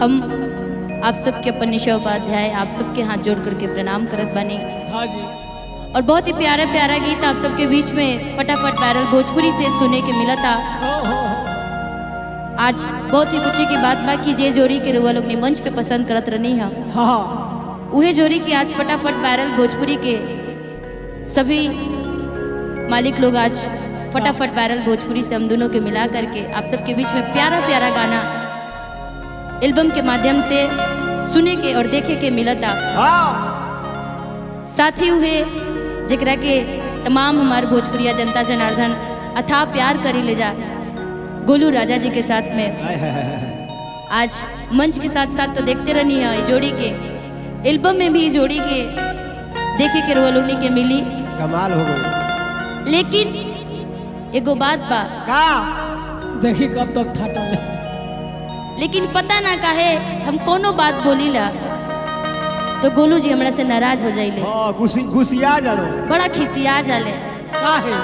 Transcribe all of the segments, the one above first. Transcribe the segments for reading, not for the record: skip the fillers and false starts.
हम आप सबके अपन निशा उपाध्याय आप सबके हाथ जोड़ करके प्रणाम करत बानी। हाँ जी। और बहुत ही प्यारा प्यारा गीत आप सबके बीच में फटाफट वायरल भोजपुरी से सुने के मिला था। आज बहुत ही खुशी की बात बा कि जे जोड़ी के रुआ लोग ने मंच पे पसंद करत रहनी है, हाँ उहे जोड़ी की आज फटाफट वायरल भोजपुरी के सभी मालिक लोग आज फटाफट वायरल भोजपुरी से हम दोनों के मिला करके आप सबके बीच में प्यारा प्यारा गाना एल्बम के माध्यम से सुने के और देखे के मिलता। साथ ही हुए जरा के तमाम हमारे भोजपुरिया जनता जनार्दन अथाह प्यार करी ले जा गोलू राजा जी के साथ में आज मंच के साथ साथ तो देखते रहनी है जोड़ी के एल्बम में भी जोड़ी के देखे के रोलोनी के मिली कमाल हो गई। लेकिन एगो बात बा का देखी कब तक ठाटा लेकिन पता ना काहे हम कोनो बात बोली ला तो गोलू जी हमरा से नाराज हो जाइले। हां गुस्सिया जानो बड़ा खिसिया जाले काहे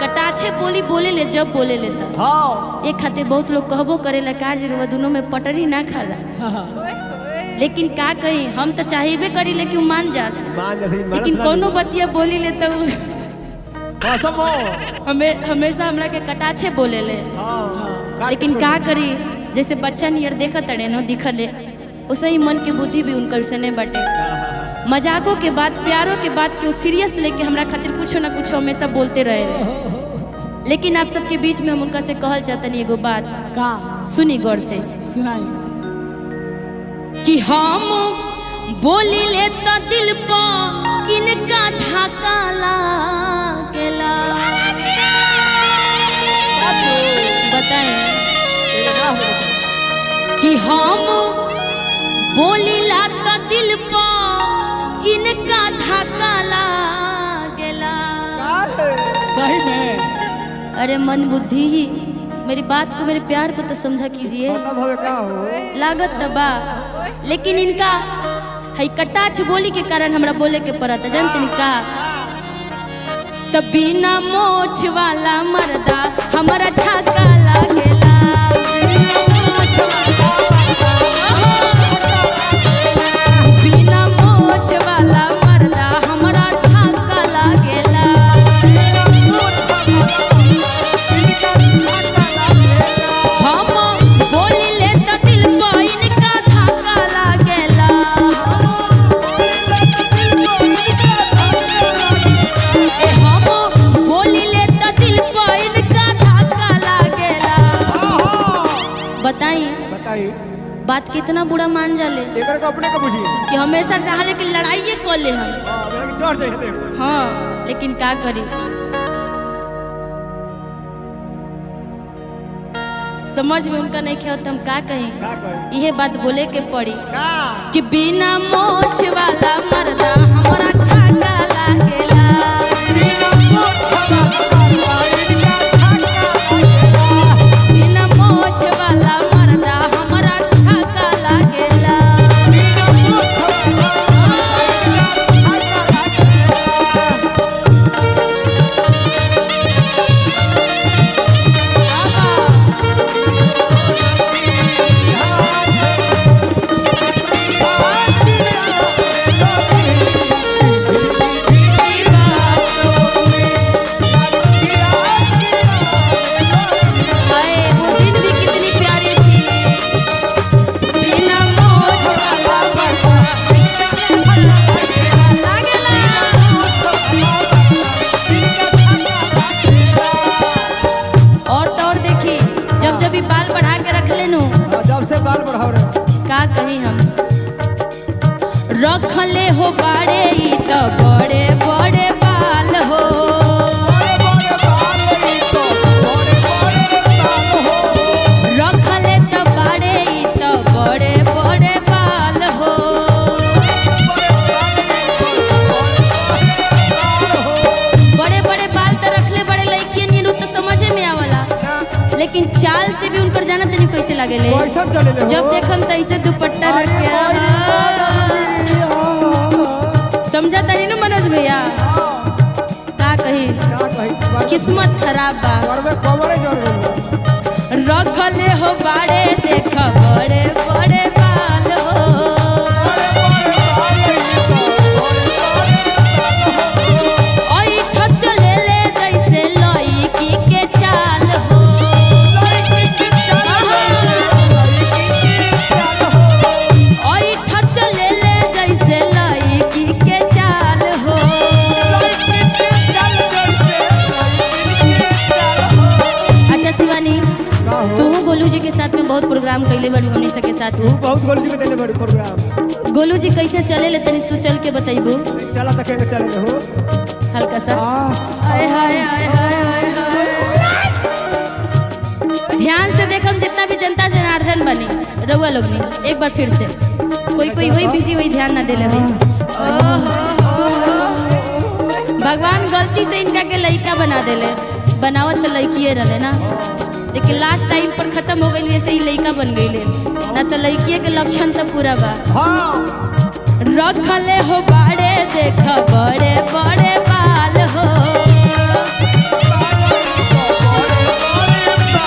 कटाछे बोली बोले ले जब बोले ले तब। हां एक खाते बहुत लोग कहबो करेला काज रुआ दोनों में पटरी ना खाला। हाँ लेकिन का कही हम तो चाहिए करी ले कि मान जास लेकिन कोनो बतिया बोली ले तो कसम हो हमेशा हमरा के कटाछे बोले ले। हां लेकिन का करी जैसे बच्चा नियर देखत तड़े न दिखले उसे ही मन के बुद्धि भी उनकर से नहीं बटे। मजाकों के बाद प्यारों के बाद क्यों सीरियस लेके हमरा खातिर कुछ ना कुछ हमेशा बोलते रहे। लेकिन आप सबके बीच में हम उनका से कहल चाहतनी एगो बात का सुनी गौर से सुनाई कि हम बोली ले तो दिल पा इनका धाका लागेला। बताएं कि हम बोली ला तो दिल पा इनका धाका लागेला। सही में अरे मन बुद्धि ही मेरी बात को मेरे प्यार को तो समझा कीजिए। खत्म होवे का हो लागत तबा लेकिन इनका है कटाछ बोली के कारण हमरा बोले के पड़त जानते का तभी ना मोछ वाला मर्दा हमारा छाका लागेला। बिना मोछ वाला मर्दा हमारा छाका लागेला। हम बोली ले तो दिल पर इनका धाका लागेला। हम बोली ले तो दिल पर इनका धाका लागेला। बताइए बताइए बात कितना बुरा मान जाले एकर को अपने को बुझिए। कि हमेशा चाहले कि लड़ाइए कर ले हम। हां मेरा के चढ़ जाए देखो। हाँ लेकिन का करी समझ में उनका नहीं खे हम का कहीं का कही यह बात बोले के पड़ी का कि बिना मोछ वाला मर्दा हमारा छाका लागेला। बिना मोछ वाला मर्दा हमारा छाका लागेला। का कही हम रखले हो बाड़े ई तो बड़े बड़े बाल हो। रखले तो बाड़े ई तो बड़े बड़े बाल हो। बड़े बड़े बाल तो रखले बड़े लड़कियन ये तो समझे में आवला लेकिन चाल से भी उनकर जाना तनी कैसे लागेले जब देखम तो ऐसे दुपट्टा रख के समझा तनी ना मनोज भैया का कही किस्मत खराब बा। रखले हो बाड़े देख बड़े बड़े बानी का हो तू गोलू जी के साथ में बहुत प्रोग्राम कैले बड़ी हमनी सब के साथ तू बहुत गोलू के देले बड़ी प्रोग्राम गोलू जी कैसे चले ले तनी तू चल के बताइबू चला तक के चले हो हल्का सा हां आय हाय हाय हाय हाय हाय। ध्यान से देखम जितना भी जनता जनार्दन बनी रउआ लोग ने एक बार फिर से कोई कोई वही बिजी वही ध्यान ना देले भाई भगवान गलती से इनका के लड़का बना देले बनावत तो लड़किए रहे ना लेकिन लास्ट टाइम पर खत्म हो गई ऐसे ही लड़का बन गई ना तो लड़किए के लक्षण तो पूरा बा हां रखले हो बाड़े देख बड़े बड़े बाल हो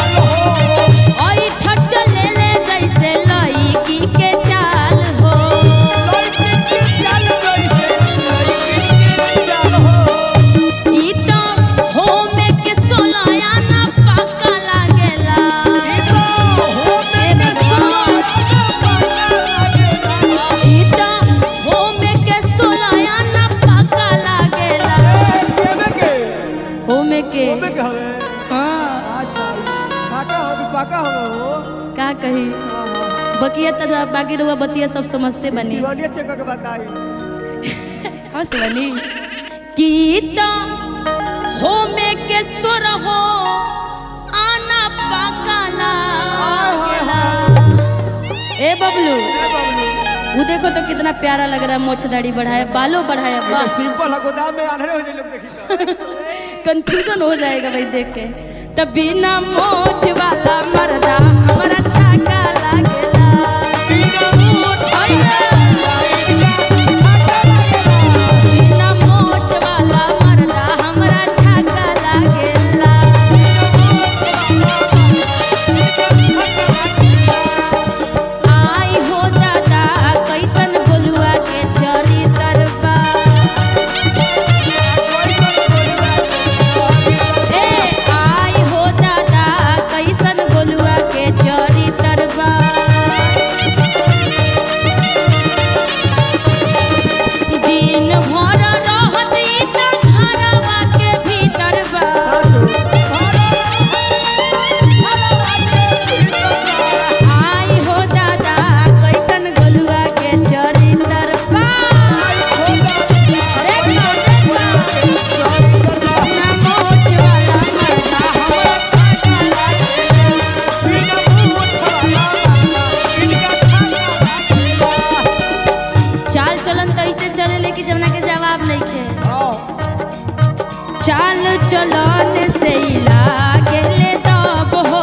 और ठच ले ले जैसे लड़की के चाल हो ई तो होमे के सोलाया ना पक्का लागेला ए भगवान ई तो होमे के सोलाया ना पक्का लागेला होमे के हाँ पाका हो का कही बकिया तो बाकी रुआ बतिया सब समझते बनी शिवानी चेक के बताई हाँ शिवानी की तो होमे के सुर हो आना पाका लागेला ए बबलू वो देखो तो कितना प्यारा लग रहा है मोछ दाढ़ी बढ़ाया बालों बढ़ाया वाह सिंपल है गोदाम में आने हो लोग देखी कंफ्यूजन हो जाएगा भाई देख के तब बिना मोछ वाला मर्दा हमारा छाका लागेला बिना मोछ वाला मर्दा हमारा छाका लागेला आई हो दादा कैसन गोलुआ के चरी तरबा ए आई हो दादा कैसन गोलुआ के चरी तरबा दिन भर रहत ई त घरवा के भीतर बा आई हो दादा कैसन गोलुआ के चरी तरबा देखो ना मोछ वाला मर्दा हमरा छाका चाल चलन तो ऐसे चले लेकिन जमना के जवाब नहीं खे चाल चलन से लागेले तब हो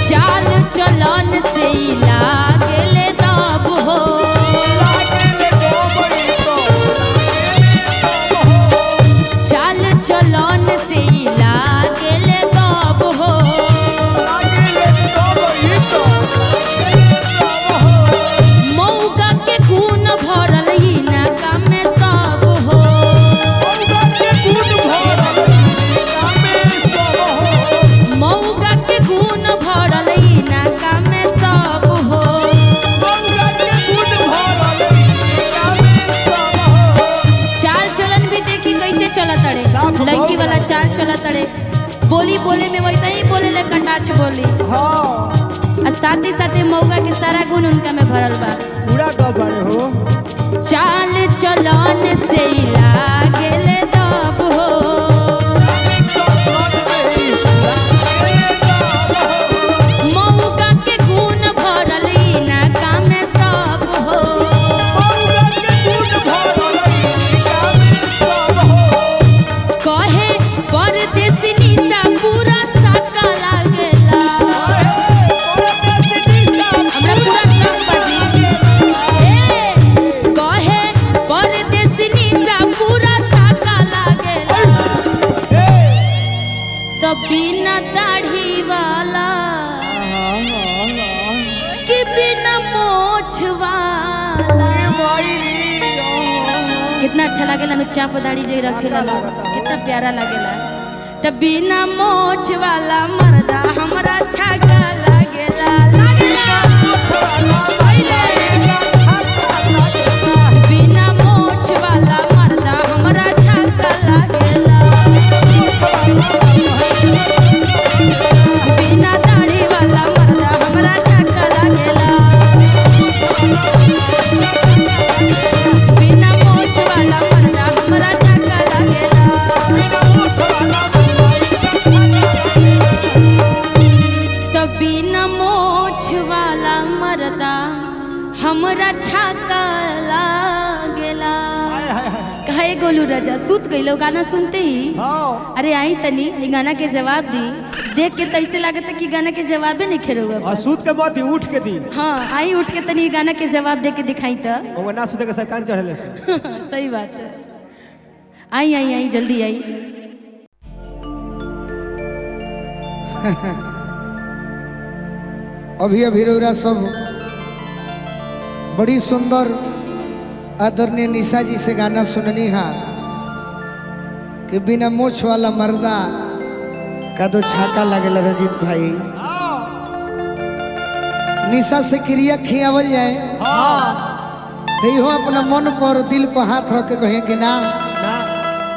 चाल चलन से लागेले तब हो चाल चलन से लागेले तब हो मौका के गुण भरल ई ना कामे सब हो मौका के गुण भरल ई ना कामे सब हो चाल चलन भी देखी कैसे चलत अड़े लड़की वाला चाल चलत अड़े बोली बोले में वैसा ही बोले ले कटाक्ष बोली और साथ ही साथ मौका के सारा गुण उनका में भरल बा पूरा कब बड़े हो चाल चलन से लागेले तब हो मौका के गुण भरल ई ना कामे सब हो कहे परदेसी निशा पूरा साका लागेला हमरा पूरा सब बजी ए कहे परदेसी निशा पूरा साका लागेला तो बिना दाढ़ी वाला कि बिना मोछ वाला कितना अच्छा लागेला नु चाप दाढ़ी जे रखेला लोग कितना प्यारा लागेला त बिना मोछ वाला मर्दा हमरा छाका लागेला बिना मोछ वाला मर्दा हमरा छाका लागेला हमरा छाका लागेला। कहे गोलू राजा सूत गइलो गाना सुनते ही। अरे आई तनी ये गाना के जवाब दी। देख के तो ऐसे लागत है कि गाना के जवाबे नहीं खेरोगे। और सूत के मत दी, उठ के दी। हाँ आई उठ के तनी गाना के जवाब दे के दिखाई तो। वो ना सूते के शैतान चढ़ले से। सही बात है। आई आई आई जल्दी आई। अभी अभी रौरा सब बड़ी सुंदर आदरणीय निशा जी से गाना सुननी है कि बिना मोछ वाला मर्दा का दो छाका लगेला। रंजीत भाई निशा से क्रिया खियावल जाए तो इहो अपना मन पर दिल पर हाथ रख के कहे कि ना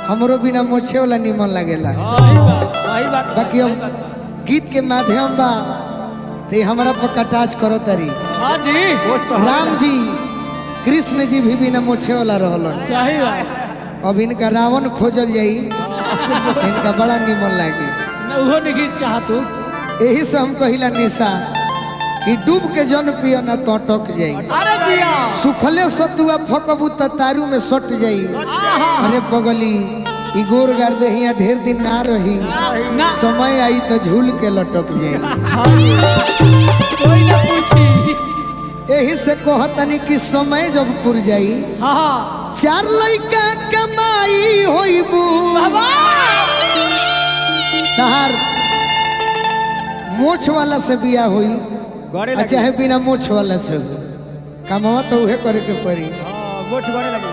हमरो बिना मोछे वाला निमन लगेला। सही बात। बाकी अब गीत के माध्यम बा तो हमारा पर कटाच करो तरी। हाँ जी राम जी कृष्ण जी भी बिना मोछे वाला रहलन। सही बात। अब इनका रावण खोजल जाई तो इनका बड़ा निमन लागी। न उहो नहीं चाहतू। यही से हम कहिला निशा कि डूब के जन पियो ना तो टक जाई। अरे जिया सुखले सतुआ फकबू त तारू में सट जाई। अरे पगली ई गोर गार देहिया ढेर दिन ना रही। ना समय आई तो झूल के लटक जाई। कोई ना पूछी। यही से कहतनी कि समय जब पुर जाई हाँ चार लइका कमाई होइबू तहार मोछ वाला से बिया होई चाहे बिना मोछ वाला से कमावा तो उहे करे के पड़ी। मोछ गड़े लगे।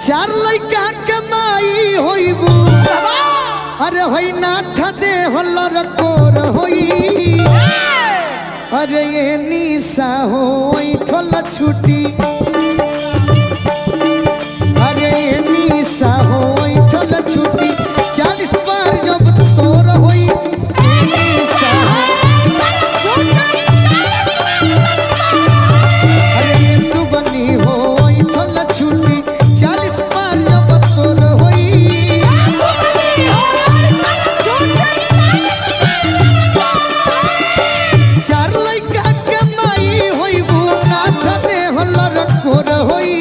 चार लइका कमाई होइबू अरे होई नाठ दे होलर कोर होई। अरे ये निशा होई ठोल छुटी। अरे ये निशा होई ठोल छुटी 40 बार जब तोर होई। अरे ये सुगनी होई ठोल छुटी 40 बार जब तोर होई। चार लइका कमाई होइबू नाथ दे होलर कोर होई।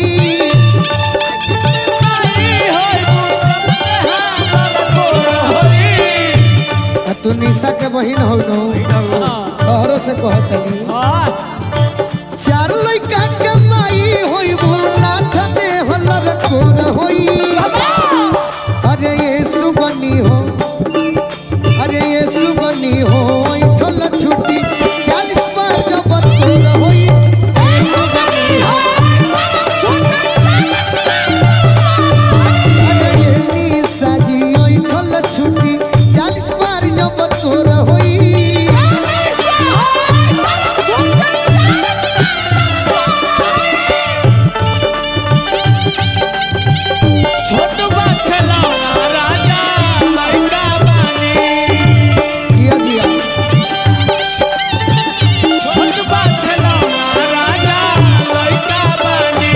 तू निशा के बहिन हो तोहरो से कहतनी चार लइका कमाई होइबू नाथ दे होलर कोर होई। अरे ये सुगनी हो अरे ये सुगनी हो ठोल छुटी 40 बार जब तोर होई। अरे ये निशा जी ओई ठोल छुटी 40 बार जब तोर होई। छोट बात खिलौना राजा लइका बानी। जिया जिया छोट बात खिलौना राजा लइका बानी।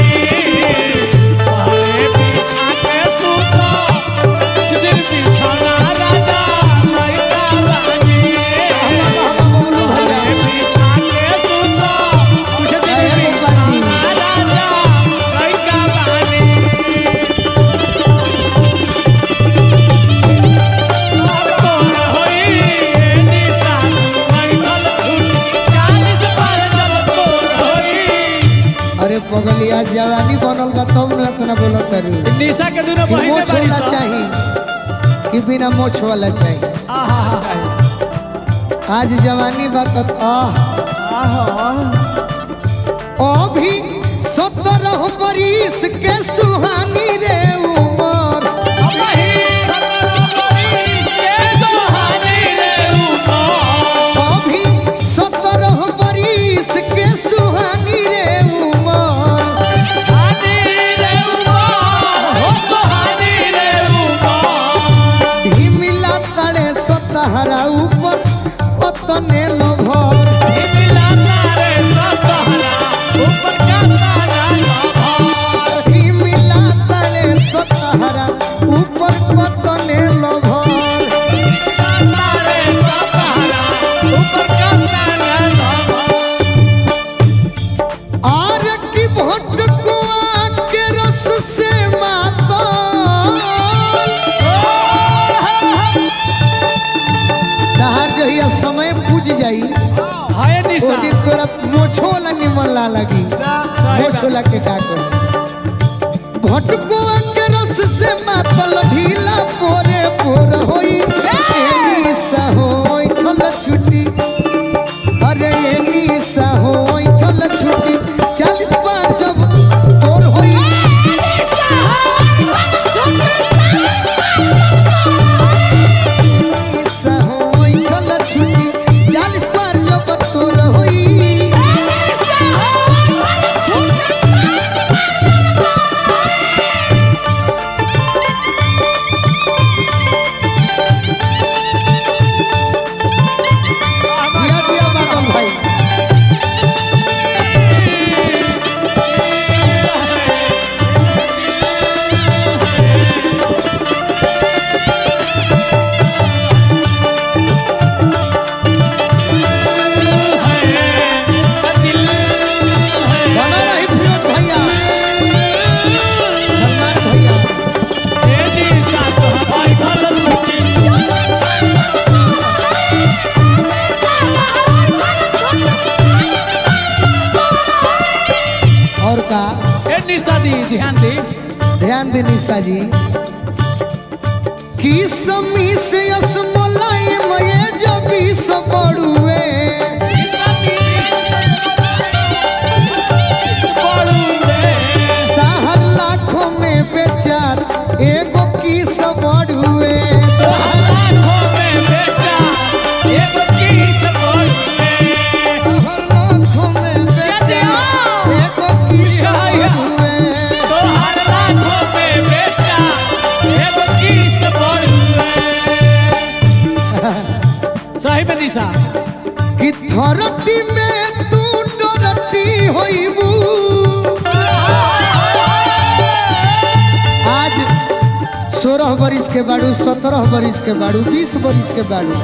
अरे बिछा के सूतो कुछ दिन बिछौना राजा लइका बानी। बबलू भैया अरे बिछा के सूतो कुछ दिन बिछौना राजा लइका बानी। अरे पगलिया जवानी बनल बा तब न इतना बोलत तारी निशा के दोनों कि बहिने मोछ बाड़ी वाला सा। चाहिए कि बिना मोछ वाला चाहिए। आज जवानी बात अभी 17 बरिस के सुहानी रे उमर। अभी 17 बरिस के सुहानी रे उमर। ही मिला तड़े सतहरा ऊपर कतने लभर। ही मिला तड़े सतहरा ऊपर कतने लभर। और की छोला के का कहे भटकुआ के रस से मातल ढीला पोरे पोर होई एनी सा होई ठल छुटी अरे एनी सा होई ठल छुटी 40 बार जब तोर होई ध्यान दे निशा जी की समी से असमलाई मये जबी सबड़ुए ताहर लाखों में बेचार एगो की सबड़ुए कि धरती में तू डरती होइबू आज 16 बरिस के बाड़ू 17 बरिस के बाड़ू 20 बरिस के बाड़ू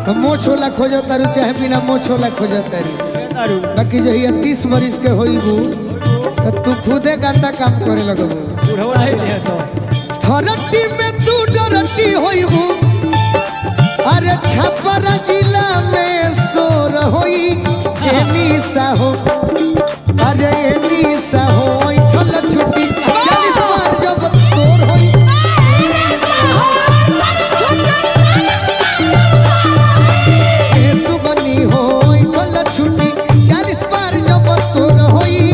तो मोछ होला खोजो तारू चाहे बिना मोछ होला खोजो तारू बाकी जो ये 30 बरिस के होइबू तो तू खुदे गंदा काम करे लगबू धरती में तू डरती होइबू अरे छपरा जिला में सोर होई एनी सा हो अरे एनी सा हो ठल छुट्टी 40 बार जब तोर होई ए सुगनी होई ठल छुट्टी 40 बार जब तोर होई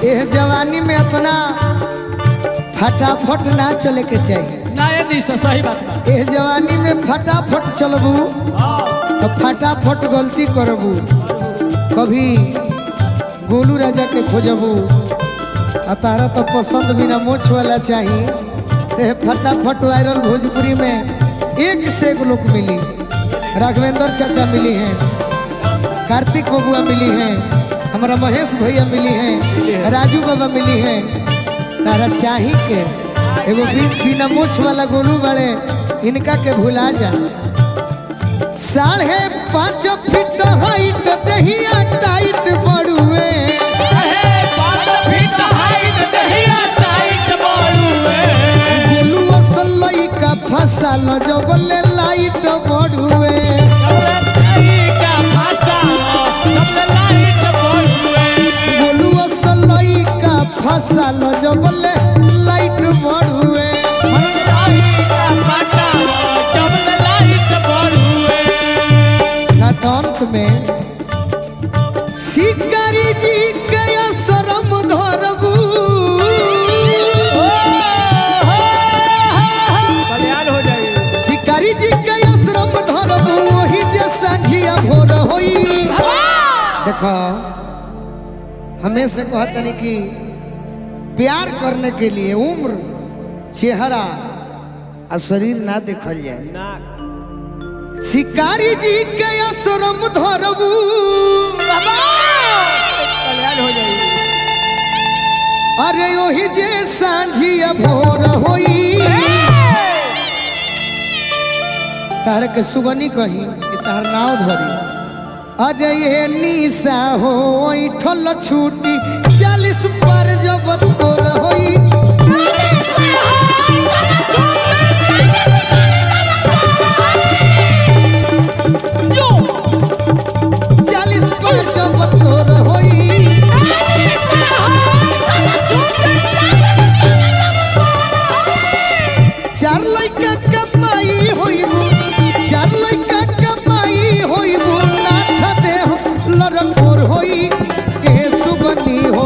यह जवानी में अपना फटाफट ना चले के चाहिए ना ये नहीं सही बात बा यह जवानी में फटाफट चलबू तो फटाफट गलती करबू कभी गोलू राजा के खोजबू आ तारा तो पसंद बिना मोछ वाला चाहिए तो फटाफट वायरल भोजपुरी में एक से एक लोग मिली राघवेंद्र चाचा मिली हैं कार्तिक बबुआ मिली हैं हमारा महेश भैया मिली हैं राजू बाबा मिली हैं तारा चाही के एगो बिना मोछ वाला गोलू बड़े इनका के भुला जा 5.5 फीट हाइट दहिया टाइट बड़ुए गोलू असलई का फसल जबले लाइट बड़ुए फसल जबले लाइट बढ़ुए अंत में शिकारी जी के शरम धरबू शिकारी जी के शरम धरबू वही जे संझिया भोर होई देखो हमेशा कहतनी कि प्यार करने के लिए उम्र चेहरा और शरीर ना देखल जाए शिकारी जी के शरम धरबू अरे ओही जे सांझिया भोर होई तार के सुगनी कही कि तार नाव धरी अरे ये निशा हो ठल छूटी 40 पर जब तोर होई 40 पर जब तोर होई चार लइका कमाई होइबू 4 लइका कमाई होइबू नाथते लरकोर होई के सुगनी हो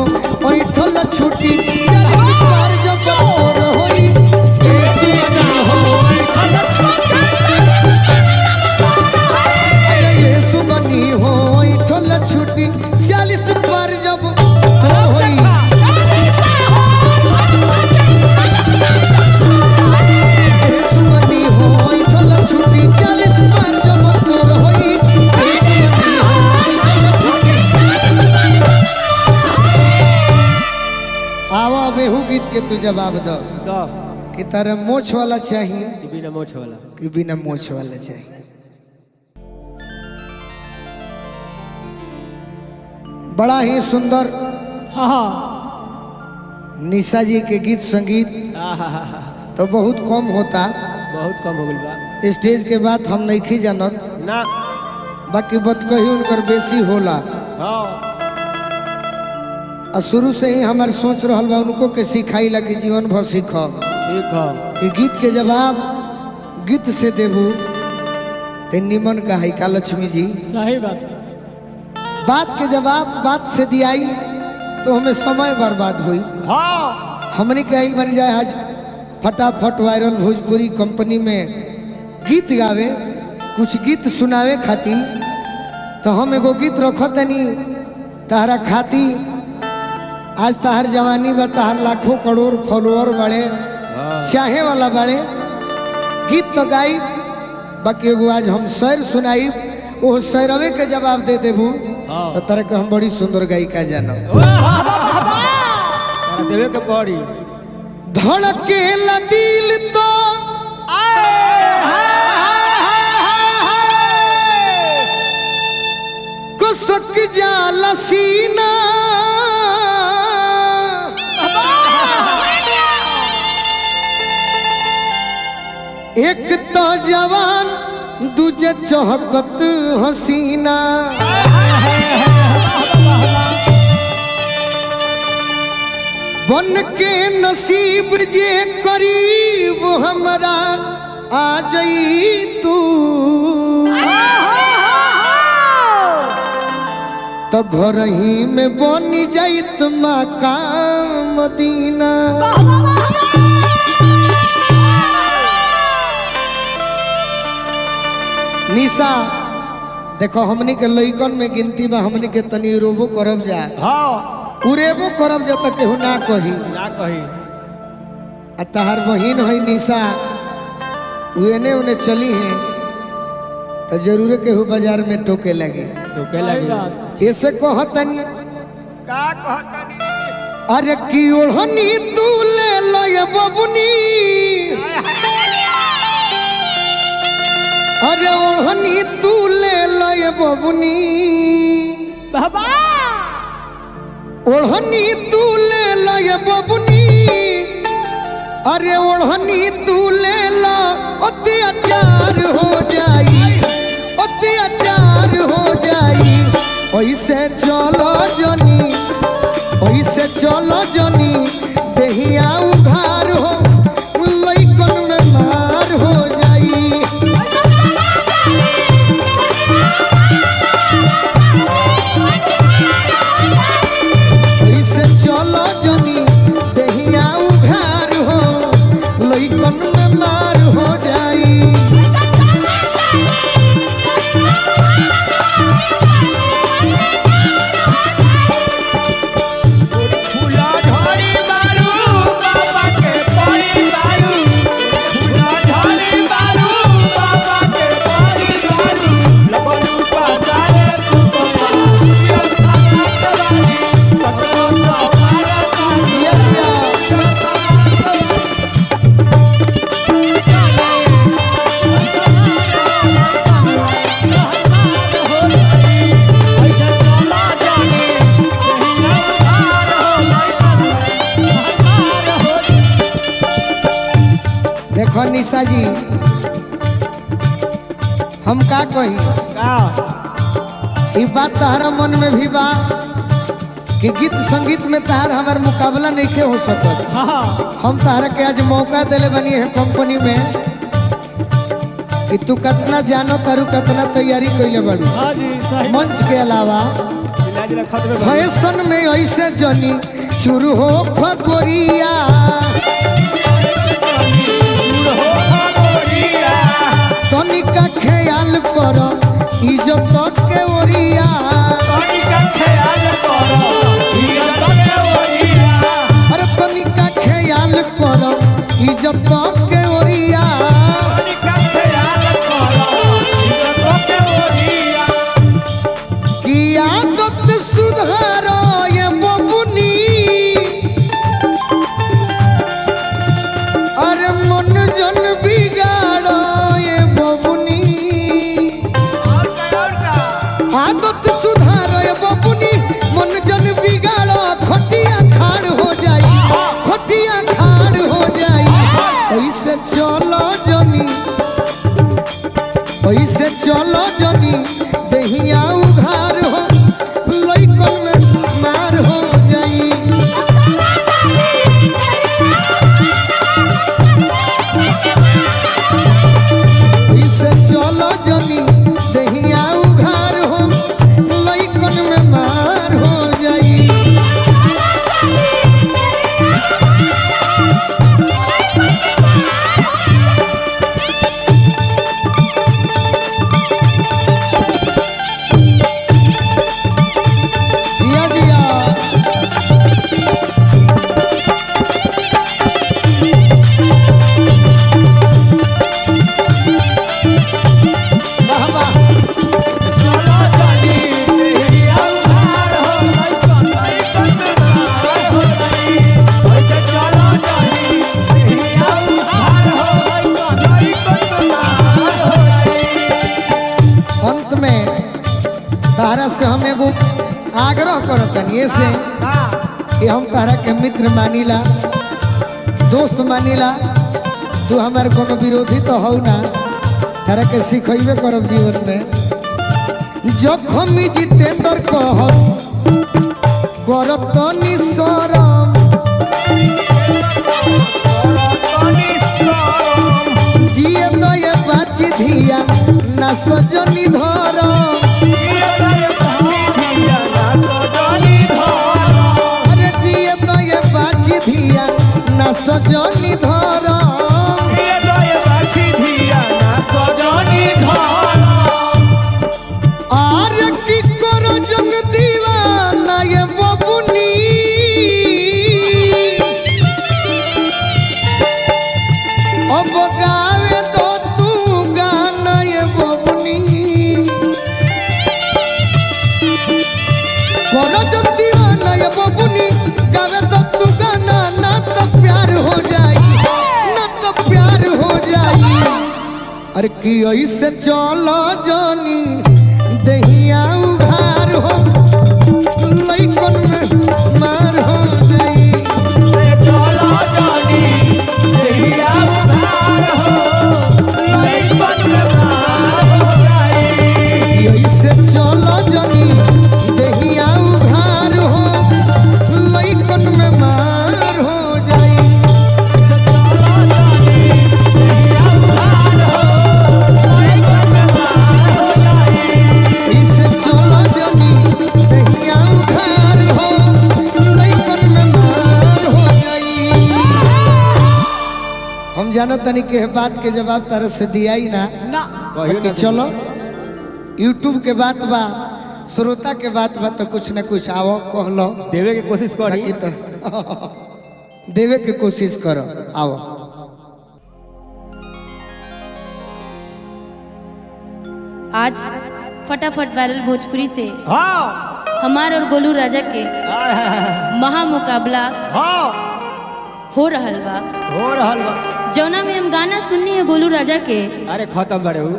ओठल छुटी 40 पर जब तोर होई के सुगनी हो ओठल छुटी ये सुगनी हो ओठल छुटी 40 पर जब तोर होई आवा बेहू गीत के तू जवाब दो कि तारा मोछ वाला चाहिए कि बिना मोछ वाला कि बिना मोछ वाला चाहिए। बड़ा ही सुंदर हाँ निशा जी के गीत संगीत तो बहुत कम होता, बहुत कम हो गइल बा। स्टेज के बाद हम नहीं जानत ना बाकी बात कही उनकर बेसी होला हाँ और शुरू से ही हमार सोच रहल बा उनको के सिखाई लगी जीवन भर सीखब ठीक है कि गीत के जवाब गीत से देबू ते निमन का है का लक्ष्मी जी सही बात है। बात के जवाब बात से दियाई तो हमें समय बर्बाद हुई। हाँ हमने कही बन जाए आज फटाफट वायरल भोजपुरी कंपनी में गीत गावे कुछ गीत सुनावे खातिर तो हम एगो गीत रखत तनी तहरा खाती आज तहर जवानी बा तहर लाखों करोड़ फॉलोअर बड़े चाहे वाला बड़े गीत तो गाई बाकी एगो आज हम शेर सुनाई वो शेरवे के जवाब दे देबू तो तरह के हम बड़ी सुंदर गायिका जानो देवे के पड़ी धड़केला दिल तो कुसक जाला सीना एक तो जवान दूजे चहकत हसीना बन के नसीब जे करीब हमरा आ जाई तू तो घर ही में बनी जाई मकाम मदीना। निशा देखो हमनी के लइकन में गिनती बा हमनी के तनी रोबो करब जा हाँ उरेबो करब जा तक केहू ना कही ना कही आ तहार बहिन है निशा उन्हें उन्हें चली है तो जरूर केहू बाजार में टोके लगे टोके लगी ऐसे कहतनी का कहतनी अरे की ओढ़नी तू ले लो ये बबुनी अरे ओढ़नी तू ले लो ये बबुनी बाबा ओढ़नी तू ले लो ये बबुनी अरे ओढ़नी तू ले लो अत्याचार हो जाई अत्याचार हो जाई ऐसे चलो जनी ऐसे चलो जनी देहिया उधार हो लइकन में मार हो जाई ऐसे चलो जनी देहिया उधार हो लइकन में मार हो जाई देखो निशा जी हम का कही ई बात तहरा मन में भी बा कि गीत संगीत में तहार हमार मुकाबला नहीं हो सकत। हम तहरा के आज मौका दिले बनी है कंपनी में कि तू कितना जानो तारू कितना तैयारी कैले बड़ी मंच के अलावा फैशन में ऐसे जनी शुरू हो खगोरिया तनिका ख्याल करो इज्जत के ओरिया अरे तनिका ख्याल करो इज्जत के ओरिया की आदत सुधारो ये बबुनी अरे मन जन बिगाड़ो ये बबुनी आदत सुधारो ये बबुनी मन जन बिगाड़ो खटिया खाड़ हो जाई खटिया खाड़ हो जाई ऐसे चलो जनी ऐसे चलो जनी दहिया उघार हो लइकन में मार हो जाई ऐसे चलो जनी दहिया उघार हो लइकन में मार हो जाई जिया जिया वाह वाह अंत में तारा से हम एगो आग्रह करतनी ऐसे कि हम तारा के मित्र मानीला दोस्त मानीला तू हमारे कोनो विरोधी तो हो ना तारा के सिखेबे करब जीवन में जखम जितेंद्र कहस करतनी शरम जिए तो ये बाची धिया ना सजनी धरम अरे जिए तो ये बाची धिया ना सजनी धरम आर की करो जग दीवाना ये बबुनी अब गावे तो तू गाना ये बबुनी करो जग दीवाना ये बबुनी गावे तो तू गाना ना तो प्यार हो जाई ना तो प्यार हो जाई अरे की ऐसे चलो जानी दहिया उघार हो लइकन में मार हो जाई ऐसे चलो जानी दहिया उघार हो लइकन में मार हो जाई इसे चलो जानी दहिया उघार हो लइकन में मार हो जाई हम जानो तनी के बात के जवाब तरह से दिया ही ना कि चलो यूट्यूब के बात बा श्रोता के बात बा तो कुछ न कुछ आओ कह लो देवे की कोशिश करी बाकी तो देवे के कोशिश करो आओ आज फटाफट वायरल भोजपुरी से हाँ हमार और गोलू राजा के महा मुकाबला हाँ हो रहल बा हो रहल बा जौना में हम गाना सुननी है गोलू राजा के अरे खत्म बड़े हूँ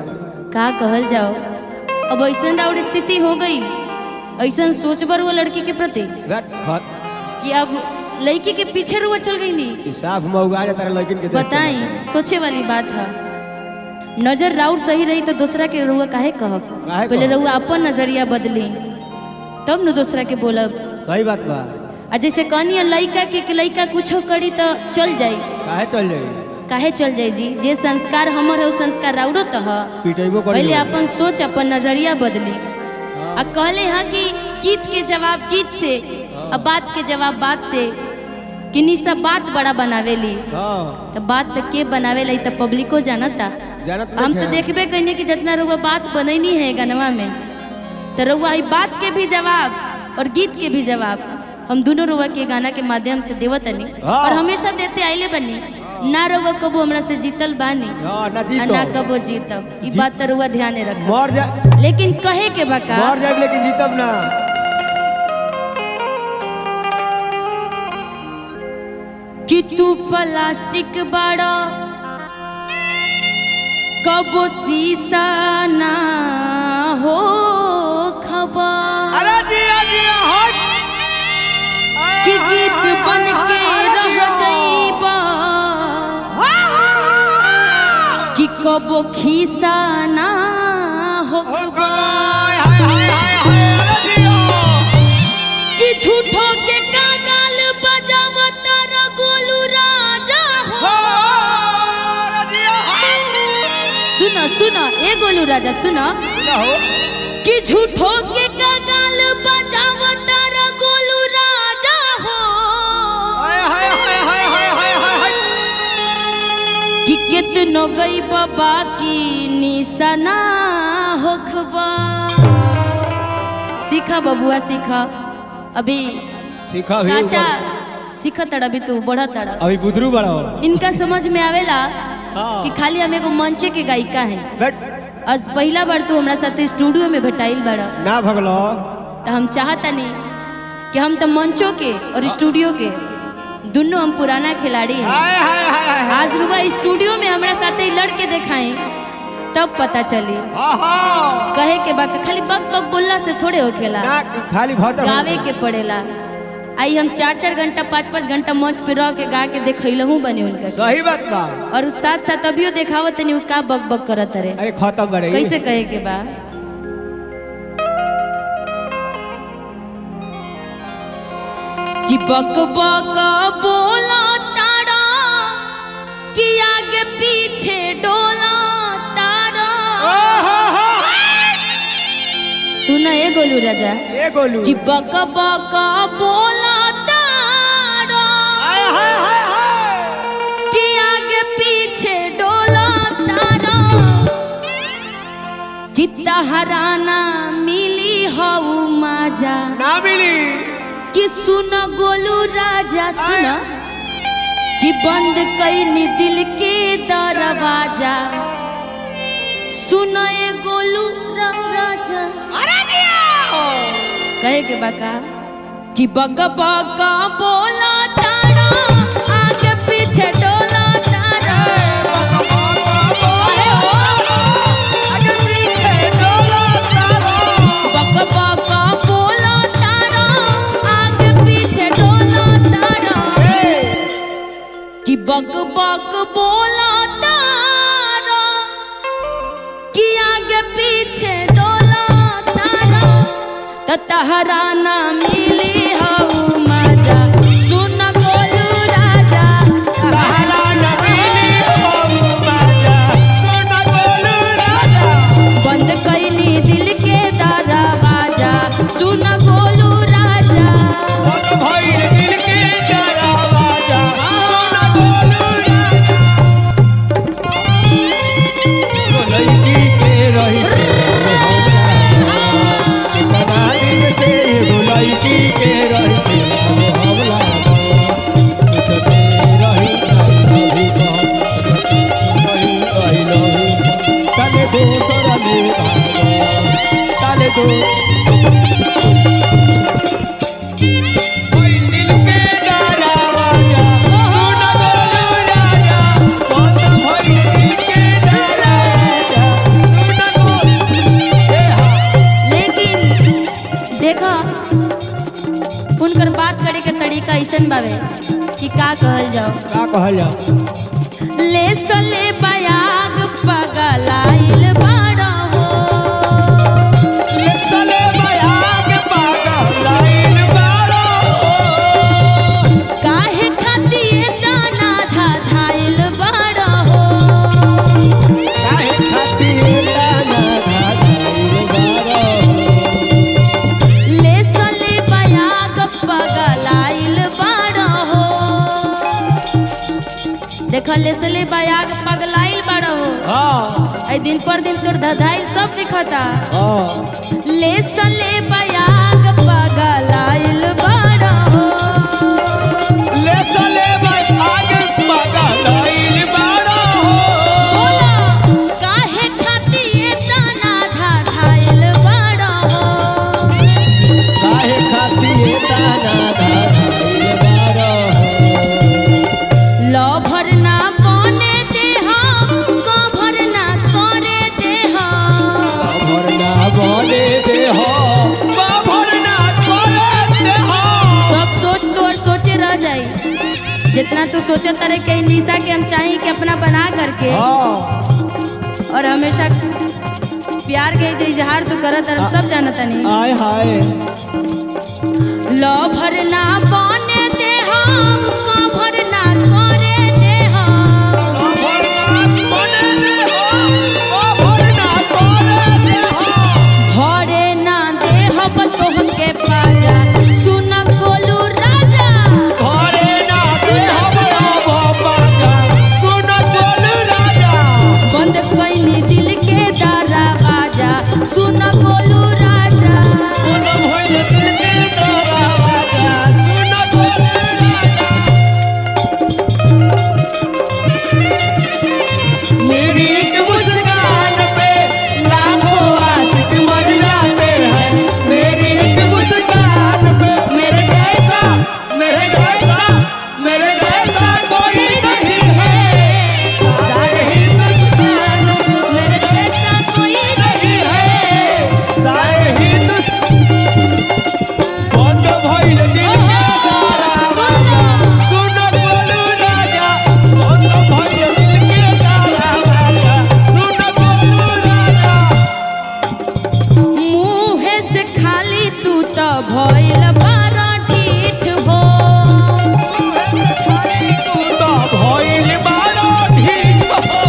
का कहल जाओ अब ऐसन और स्थिति हो गई ऐसन सोच बर वो लड़की के प्रति कि अब लड़की के पीछे रुआ चल गई नी। तू साफ मौगा जाता है लेकिन के देख के। बताई सोचे वाली बात है। नजर राउर सही रही तो दूसरा के रुआ काहे कहब। काहे पहले कहब? रुआ अपन नजरिया बदली तब न दूसरा के बोलब। सही बात बा। आ जैसे कहनी लड़का के लड़का कुछो करी तो चल जाई, काहे चल जाई? काहे चल जाई जी? जे संस्कार हमर है वो संस्कार राउरो तो है। पिटेबो करी। पहले अपन सोच अपन नजरिया बदली। आ कहले हाँ कि गीत के जवाब गीत से, अब बात के जवाब बात से, कि निशा बात बड़ा बनावेली। हां तो बात तो के बनावेला ई तो पब्लिको जानता। जानत हम नहीं तो है। देखबे कइने कि जितना रुआ बात बनैनी है गनवा में, तो रुआ ई बात के भी जवाब और गीत के भी जवाब हम दोनों रुआ के गाना के माध्यम से देवतनी। हाँ। और हमेशा देते आइले बनी। ना रुआ कबो हमरा से जीतल बानी हां ना आ जीतो। ना कबो जीतब। ई बात तो रुआ ध्यान रख। मर जा, लेकिन कहे के बका मर जाए लेकिन जीतब ना। कि तू प्लास्टिक बड़ा कबो शीशा ना हो खबर। अरे जिया जिया हट। कि गीत बन के रह जाइबा कि कबो खीसा ना हो खबर। कि झूठो के कागाल बजावत गोलू राजा हो। सुनो सुनो ए गोलू राजा सुनो कि झूठो के कागाल बजावत गोलू राजा हो। कि कितनो गई बाबा की निशाना होखबा। सीखा बबुआ सीखा। अभी सीखा भी काचा सीखा तड़ा भी तू बढ़ा तड़ा। अभी बुदरू बड़ा हो। इनका समझ में आवेला हाँ। कि खाली हम एगो मंचे के गायिका हैं। बैठ आज पहला बार तू हमरा साथे स्टूडियो में भेटाइल बड़ा। ना भगलो। तो हम चाहतनी कि हम तो मंचों के और स्टूडियो के दोनों हम पुराना खिलाड़ी हैं। हाय हाय हाय हाय। आज रुआ स्टूडियो में हमरा साथे लड़के दिखाई तब पता चली। आहा। कहे के बात खाली बक बक बोलला से थोड़े होखेला, ना खाली भौतर गावे के पड़ेला। आई हम 4-4 घंटा 5-5 घंटा मंच पे रह के गा के देखैलहू बने उनका। सही बात बा। और साथ साथ अभियो देखावत नहीं का बक बक करत रे। अरे खत्म बड़े। कैसे कहे के बा कि बक बक बोला तारा कि आगे पीछे डोला तारा। सुना ए गोलू राजा ए गोलू। कि बक बक बोला तारा हाय हाय हाय हाय। कि आगे पीछे डोला तारा। कि तहराना मिली हऊ माजा ना मिली। कि सुन गोलू राजा सुन कि बंद कईनी दिल के दरवाजा। सुन ए गोलू राजा कहे के बाका कि बक बक बोला तारा आगे पीछे डोला तारा। अरे ओ आगे पीछे डोला तारा। बक बक बोला तारा आगे पीछे डोला तारा। कि बक बक बोला तारा कि आगे पीछे डोला तारा। त तहरा ना मिली हऊ मजा। सुन गोलू राजा तहरा ना मिली हऊ मजा। सुन गोलू राजा। बंद कईनी दिल के दरवाजा। सुन गोलू राजा बंद भइल दिल के दरवाजा। सुन गोलू राजा। लड़की के रही कितना दिन से लड़की के रही हमला सोचते रही आई लव यू ताले दोसर में ताले दो ओई दिल के दरवाजा। सुन गोलू राजा। बंद भइल दिल के दरवाजा। सुन गोलू। ए हा। लेकिन देखा उनकर बात करे के तरीका ऐसन बावे कि का कहल जाओ। का कहल जाओ। ले सले बयाग पगलाइल बाड़ा हो। ले चले बयाग पगलाइल बाड़ा हो। काहे खातिर दाना धाइल बाड़ा हो। काहे खातिर दाना धाइल बाड़ा हो। ले सले बयाग पगलाइल बाड़ा हो। देख ले सले बयाग पगलाइल बाड़ा हो। हाँ आई दिन पर दिन तोर धधाइल सब दिखता। हाँ ले सले बयाग पगलाइल बाड़ा हो। ले चले बयाग पगलाइल बाड़ा हो। बोला काहे खातिर दाना धाइल बाड़ा हो। काहे खातिर दाना धाइल बाड़ा हो। लभर ना बने दे हम कभर ना करे दे हम। बाभर ना बने दे हो। बाभर ना करे दे हो। सब सोच तो और सोचे रह जाई। जितना तू सोचो तरह के निशा के हम चाहिए कि अपना बना करके हाँ और हमेशा प्यार के इजहार तू करत और सब जानता नहीं। आय हाय लभर ना बने दे हम कभर ना करे दे हम। बाभर ना बने दे हो। बाभर ना करे दे हो। भरे ना दे हम तोह के पाजा सुन गोलू राजा। घरे ना दे हमरा बाबा का सुन गोलू राजा। बंद कईनी दिल के दरवाजा सुन गोलू राजा। सुन भइल दिल के दरवाजा सुन गोलू राजा। मेरी एक मुस्कान पे लाखों आशिक मर जाते हैं। मेरी एक मुस्कान पे मेरे जैसा मेरे जैसा मेरे जैसा कोई नहीं है। सारे हिंदुस्तान मेरे जैसा कोई नहीं है। सारे बंद भइल दिल के दरवाजा सुन गोलू राजा। बंद भइल दिल के दरवाजा सुन गोलू राजा। मुँहे से खाली तू तो भइल बारा ढीठ हो। तू तो भइल बाड़ा ढीठ हो।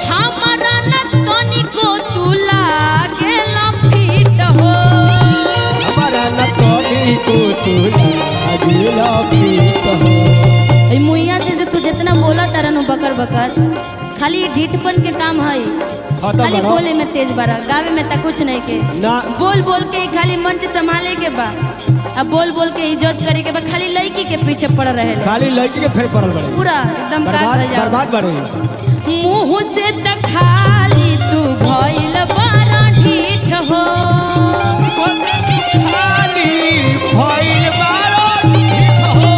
हमारा न तनिको तू लागेला फीट हो। हमारा न तोनी को तू लागिला पीत हो। ए मुइया से तू जितना बोला तरनु बकर बकर खाली ढीठपन के काम है। खाली बड़ा। बोले में तेज बारा गावे में तक कुछ नहीं के। ना बोल बोल के ही खाली मंच संभाले के बा। अब बोल बोल के इज्जत करे के बा। खाली लड़की के पीछे पड़ रहे ले। खाली लड़की के फेर पड़ल बड़े। पूरा एकदम का बर्बाद कर जाओ। बर्बाद बड़े। मुँह से त खाली तू भइल बारा ढीठ हो। खाली भइल बाड़ा ढीठ हो।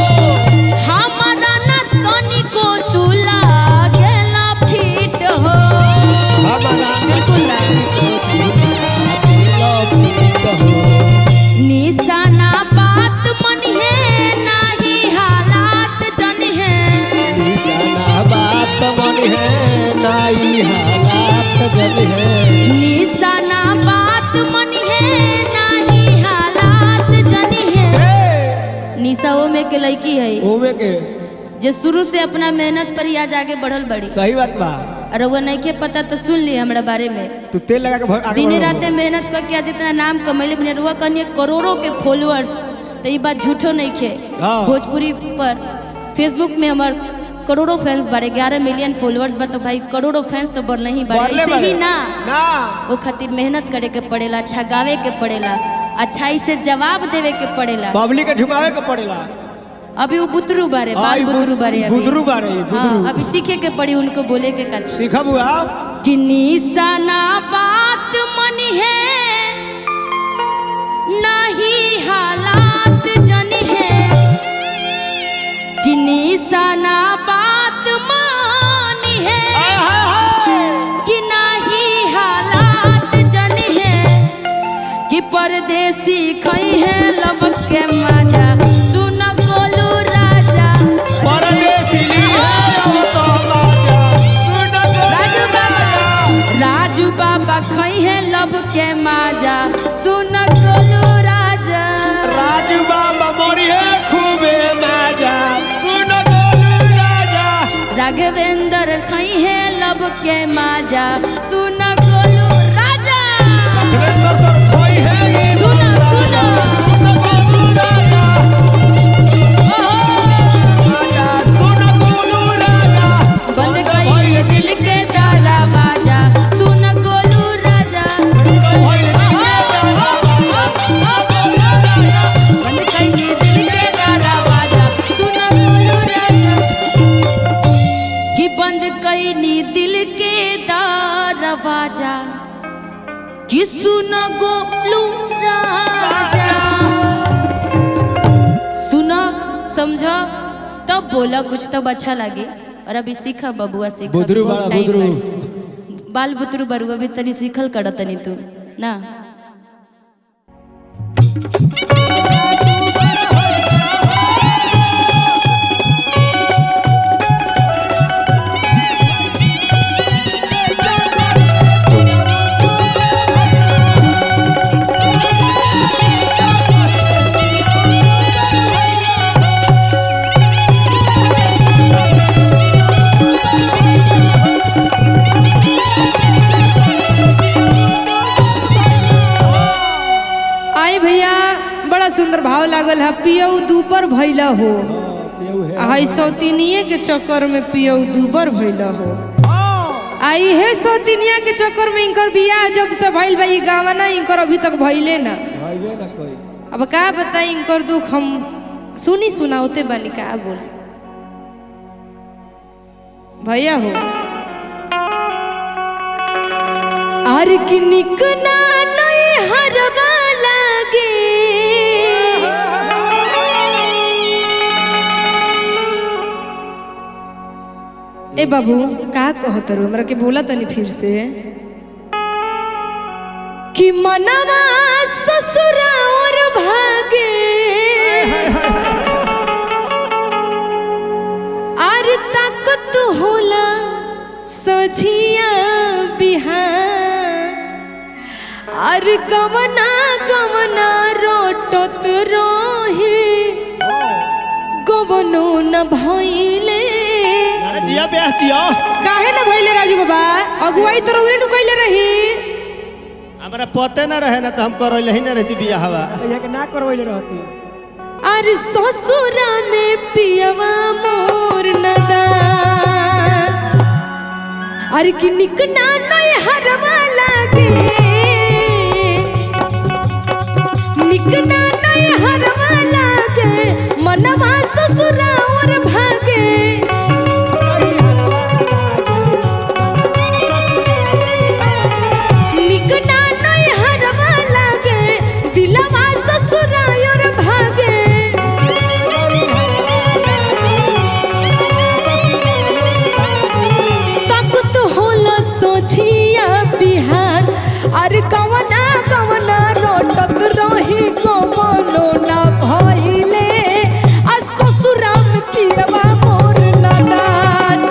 हमारा न तनिको तू लागेला फीट हो। हमारा बिल्कुल ना। लागिला पीत हो। निशाना बात मन है नाही हालात जन है। निशाना बात मन है नाई हालात जब है। निशाना बात मन है नाही हालात जन है। निशा वो में के लड़की है ओवे के जो शुरू से अपना मेहनत पर ही आज आगे बढ़ल बड़ी। सही बात बा। और वो नहीं के पता तो सुन ली हमरा बारे में। तू तेल लगा के आगे दिन बढ़ो। रात मेहनत करके आज इतना नाम कमैले बने रुआ कनिए करोड़ों के फॉलोअर्स। तो ये बात झूठो नहीं खे। हाँ। भोजपुरी पर फेसबुक में हमार करोड़ों फैंस बारे 11 मिलियन फॉलोअर्स बा। तो भाई करोड़ों फैंस तो बढ़ नहीं बारे बढ़ले ऐसे बढ़े। ही ना। ना वो खातिर मेहनत करे के पड़ेला अच्छा गावे के पड़ेला अच्छाई से जवाब देवे के पड़ेला। पब्लिक के झुमावे के पड़ेला। अभी वो बुतरू बारे हाँ, बाल ई बुतरू बारे अभी। बुतरू बारे, ई बुतरू। हाँ, अभी सीखे के पड़ी उनको बोले के कल सीखा बुआ कि निशाना बात मन है नहीं हालात जन है। कि निशाना बात मान है कि नहीं हालात जन है। कि परदेसी खई है लबक के मजा सुन गोलू के माजा सुन गोलू राजा राजू बाबा मोरी है खूबे माजा सुन गोलू राजा राघवेंद्र खई है लब के माजा सुन गोलू राजा राघवेंद्र सर खोई है ये सुना सुना सुन गोलू राजा राजा सुन गोलू राजा बंद कई दिल के तारा बाजा सुन गोलू राजा बंद कई दिल के तारा बाजा सुन गोलू राजा कि बंद कई दिल के दरवाजा कि सुन गोलू राजा सुना समझा तब बोला कुछ तब अच्छा लगे और अभी सीखा बबुआ सीखा बुदरू बहुत बड़ा टाइम बुदरू बाटे। बाल बुतरू बरुआ भी तनी सीखल कर तनी तू ना आई भैया बड़ा सुंदर भाव लागल है पियऊ दूपर भैला हो आई सौतीनिए के चक्कर में पियऊ दूपर भैला हो आई है सौतीनिया के चक्कर में इनकर बियाह जब से भइल बा ई गावना इनकर अभी तक भइले ना अब का बताई इनकर दुख हम सुनी सुनाओते बानी का बोल भैया हो आर की निक ना नहीं हरवा लागे ए बाबू का कहत रो हमरा के बोला तनी फिर से कि मनवा ससुरा और भागे आर ताकत होला सझिया बिहार आर गमना गमना रोटत रोहे गवनो न भइले अरे दिया ब्याह किया काहे न भइले राजू बाबा अगुवाई तो रउरे नु कइले रही हमरा पते ना रहे ना तो हम करैले ही ना रहती बियाह हवा ना करवैले रहती अरे ससुरा में पियवा मोर नदा अरे कि निक ना नहीं हरवा लागे निक ना नहीं हरवा लागे मनवा ससुरा और भागे निक ना नहीं हरवा लागे दिलवा ससुरा और भागे ताकत होला सोचिया बिहार अरे कवना कवना रोटत रही कवनो ना भइले आ ससुरा में पियवा मोर नदान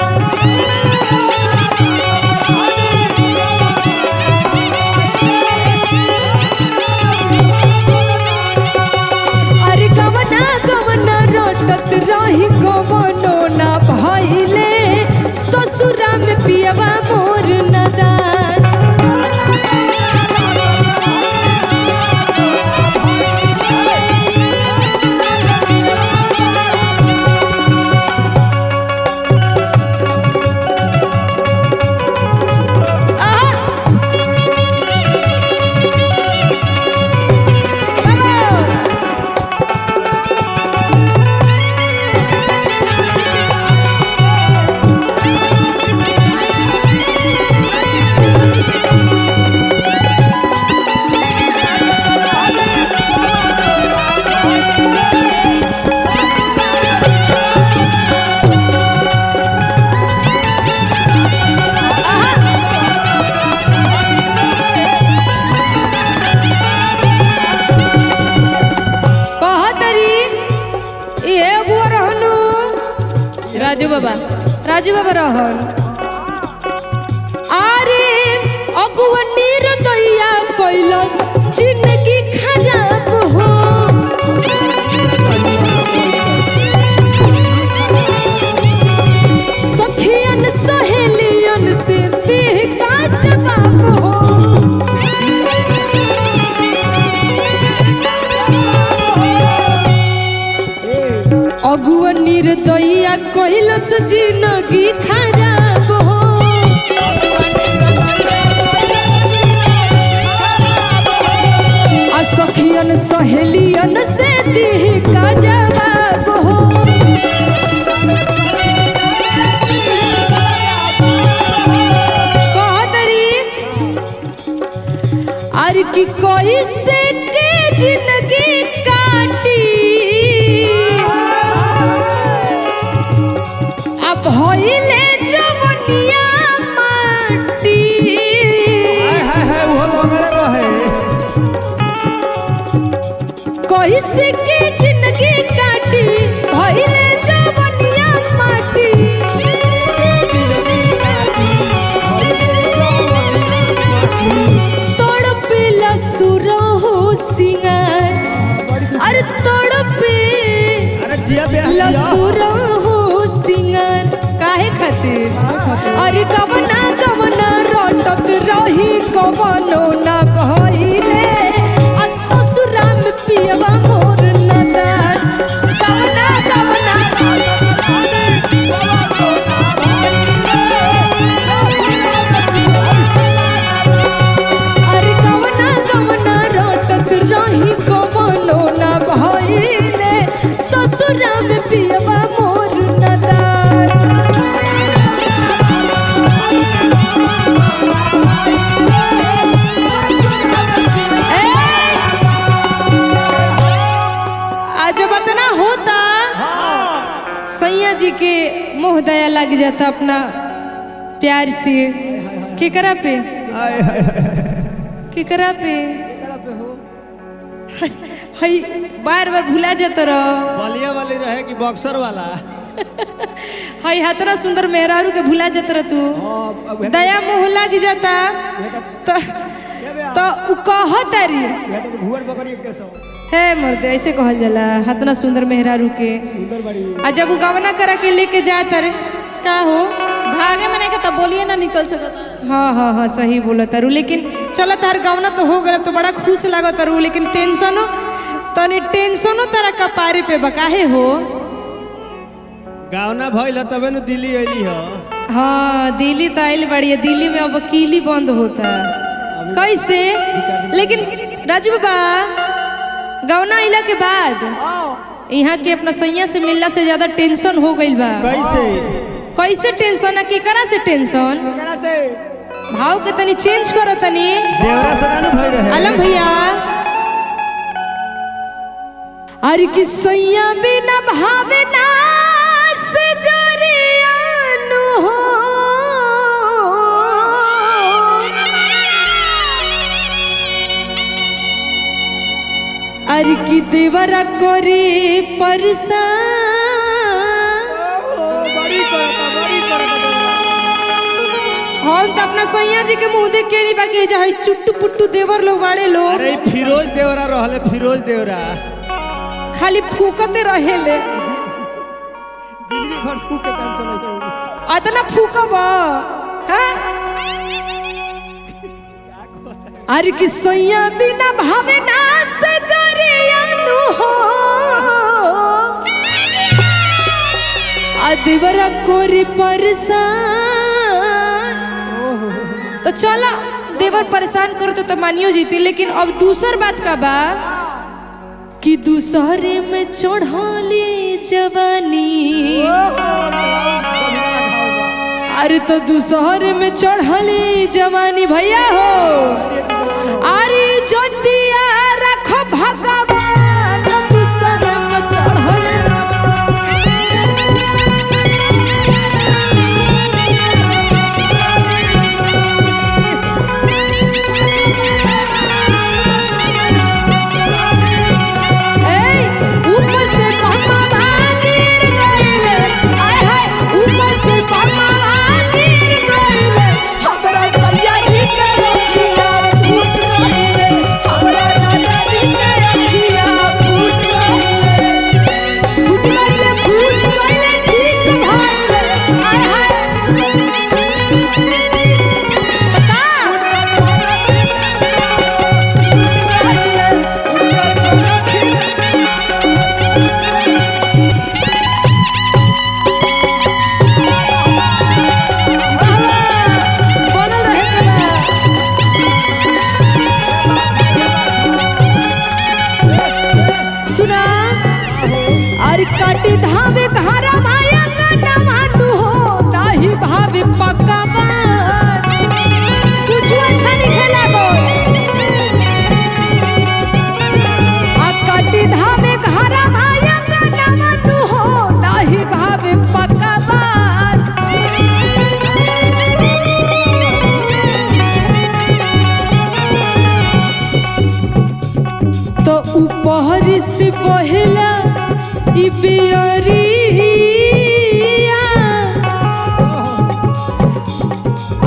अरे कवना कवना रोटत रही कवनो ना भइले ससुरा में पियवा मोर नदान राजू बाबा रहन अरे अगुआ नीर दैया कैलस जिंदगी खराब हो। सखियन सहेलियन से देह का जवाब हो। अगुआ निर्दयिया कैलस जिंदगी खराब हो। आ सखियन सहेलियन से देह का जवाब हो। अरे कि कोई से के जिंदगी काटी अब होइले जवनिया माटी। है वो लंगड़े रहे कोई से के जिंदगी काटी होइले जवनिया माटी। अरे तड़पे लसुरा हो सिंगार काहे खातिर। अरे गवना गवना रटत रही कवनो ना भइले आ ससुरा में पियवा मोर नदार। गवना गवना अरे गवना गवना रटत रही कवनो ना भइले ससुरा में पियवा मोर नदार। आज बतना होता सैया जी के मोह दया लग जाता अपना प्यार से। केकरा पे केकरा पे हई बार बार भुला जाता रहो। बलिया वाली रहे कि बक्सर वाला। हई हतना सुंदर मेहरारू के भुला जाता रह तू। दया मोह लग जाता तो उ कहतारी है मर्द ऐसे कहल जाला हतना सुंदर मेहरारू के। आ जब उ गवना करा के लेके जाता रे का हो भागे में नहीं का तब बोलिए ना निकल सकता। हाँ हाँ हाँ सही बोला तारू। लेकिन चलो तार गवना तो हो गया तो बड़ा खुश लगा तारू। लेकिन टेंशनो तनी टेंशनो तारा कपारे पे बकाहे हो। गावना भइल तबे न दिल्ली अइली हो। हाँ दिल्ली तो आइल बड़ी है। दिल्ली में अब वकीली बंद होता कैसे। लेकिन राजू बाबा गवना आइला के बाद यहाँ के अपना सैया से मिलना से ज्यादा टेंशन हो गई बा। कैसे टेंशन है केकरा से टेंशन। भाव के तनी चेंज करो तनी। देवरा से ना भई रहे आलम भैया अरे कि सैया बिना भावे ना से जरियानु हो। अरे कि देवरा करे परेशान। हम तो अपना सैया जी के मुंह देख के नहीं बाकी जा चुट्टू पुट्टू देवर लोग बाड़े लोग। अरे फिरोज देवरा रहले फिरोज देवरा खाली फूकते रहेले। अतना फूकब हाँ? अरे कि सैया बिना भावे ना से जरियानु हो। आ देवरा कोरी परेशान तो चला देवर परेशान करो तो मानियो जीती। लेकिन अब दूसर बात का बा कि दूसरे में चढ़ाली जवानी। अरे तो दूसरे में चढ़ाली जवानी भैया हो। अरे ज्योतिया रखो भगवान दूसरे में चढ़ाली। हमरा सैया जी के रखिया फूट रही रे। कटी धावे घरा माया ना मानू हो नाही भावे पकावा कुछ अच्छा लिखेला गो आ कटी धावे घरा माया ना मानू हो नाही भावे पकावा तो ऊपर से बहेला ई बियरिया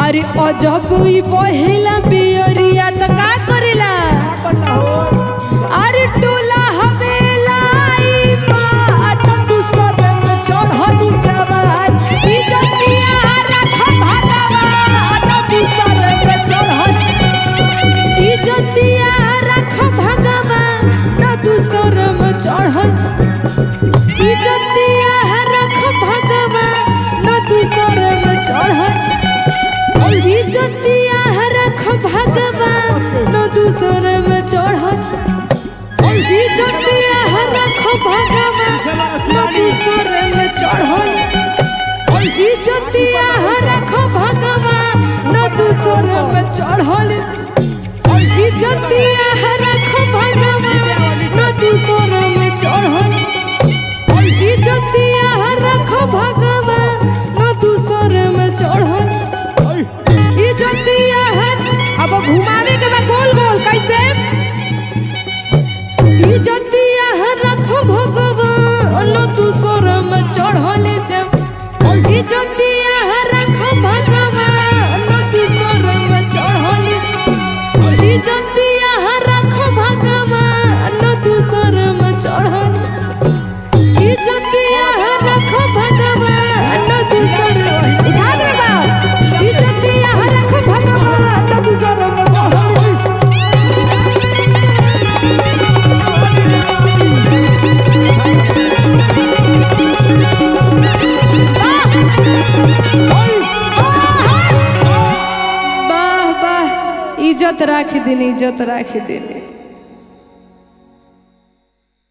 अरे अजब ई बहेला बियरिया तो का करेला अरे टोला हवेला ई बाट दूसर में चढ़ल जवान इज्जतिया रख भगवान दूसर में चढ़ल इज्जतिया रख भगवान न दूसर में चढ़ल इज्जतिया रख भगवान न दूसर में चढ़ल इज्जतिया रख भगवान न दूसर में चढ़ल इज्जतिया रख भगवान न दूसर में चढ़ल इज्जतिया रख भगवान न दूसर में चढ़ल इज्जतिया रख भगवान न दूसर में चढ़ल इज्जतिया रख भगवान न दूसर में चढ़ल इज्जतिया अब घुमावे के बाद गोल गोल कैसे इज्जतिया रख भगवान न दूसर में चढ़ल जब इज्जतिया रख भगवान न दूसर में चढ़ल इज्जतिया रख भगवान न दूसर में चढ़ल इज्जतिया रख भगवान न दूसर उठा दे बाबा इज्जतिया रख भगवान न दूसर में चढ़ल वाह वाह इज्जत राख देनी इज्जत राख देनी।